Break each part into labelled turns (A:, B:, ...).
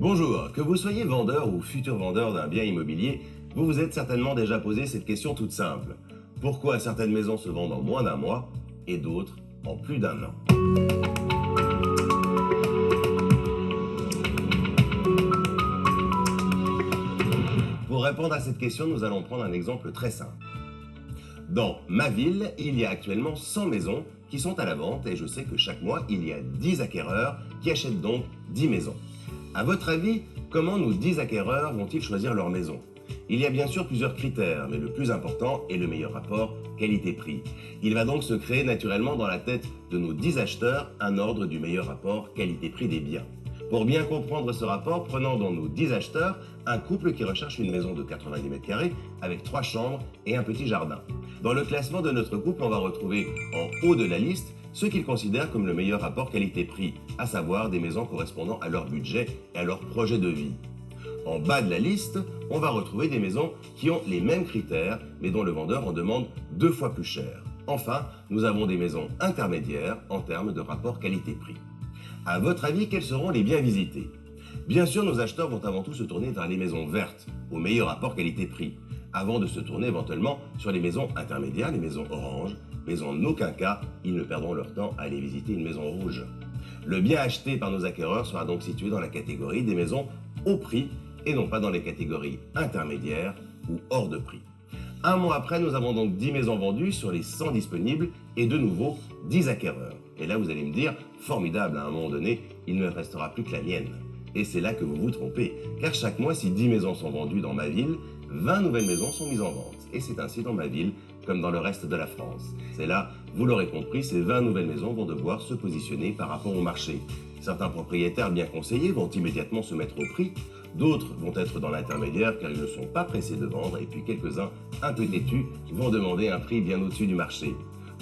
A: Bonjour, que vous soyez vendeur ou futur vendeur d'un bien immobilier, vous vous êtes certainement déjà posé cette question toute simple. Pourquoi certaines maisons se vendent en moins d'un mois et d'autres en plus d'un an? Pour répondre à cette question, nous allons prendre un exemple très simple. Dans ma ville, il y a actuellement 100 maisons qui sont à la vente et je sais que chaque mois, il y a 10 acquéreurs qui achètent donc 10 maisons. À votre avis, comment nos 10 acquéreurs vont-ils choisir leur maison? Il y a bien sûr plusieurs critères, mais le plus important est le meilleur rapport qualité-prix. Il va donc se créer naturellement dans la tête de nos 10 acheteurs un ordre du meilleur rapport qualité-prix des biens. Pour bien comprendre ce rapport, prenons dans nos 10 acheteurs un couple qui recherche une maison de 90 m² avec 3 chambres et un petit jardin. Dans le classement de notre couple, on va retrouver en haut de la liste ceux qu'ils considèrent comme le meilleur rapport qualité-prix, à savoir des maisons correspondant à leur budget et à leur projet de vie. En bas de la liste, on va retrouver des maisons qui ont les mêmes critères, mais dont le vendeur en demande 2 fois plus cher. Enfin, nous avons des maisons intermédiaires en termes de rapport qualité-prix. À votre avis, quels seront les biens visités? Bien sûr, nos acheteurs vont avant tout se tourner vers les maisons vertes, au meilleur rapport qualité-prix, avant de se tourner éventuellement sur les maisons intermédiaires, les maisons oranges, mais en aucun cas, ils ne perdront leur temps à aller visiter une maison rouge. Le bien acheté par nos acquéreurs sera donc situé dans la catégorie des maisons au prix et non pas dans les catégories intermédiaires ou hors de prix. Un mois après, nous avons donc 10 maisons vendues sur les 100 disponibles et de nouveau 10 acquéreurs. Et là, vous allez me dire, formidable, à un moment donné, il ne restera plus que la mienne. Et c'est là que vous vous trompez, car chaque mois, si 10 maisons sont vendues dans ma ville, 20 nouvelles maisons sont mises en vente. Et c'est ainsi dans ma ville, comme dans le reste de la France. C'est là, vous l'aurez compris, ces 20 nouvelles maisons vont devoir se positionner par rapport au marché. Certains propriétaires bien conseillés vont immédiatement se mettre au prix, d'autres vont être dans l'intermédiaire car ils ne sont pas pressés de vendre, et puis quelques-uns, un peu têtus, vont demander un prix bien au-dessus du marché.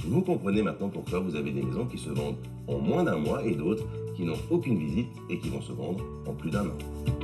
A: Vous comprenez maintenant pourquoi vous avez des maisons qui se vendent en moins d'un mois et d'autres qui n'ont aucune visite et qui vont se vendre en plus d'un an.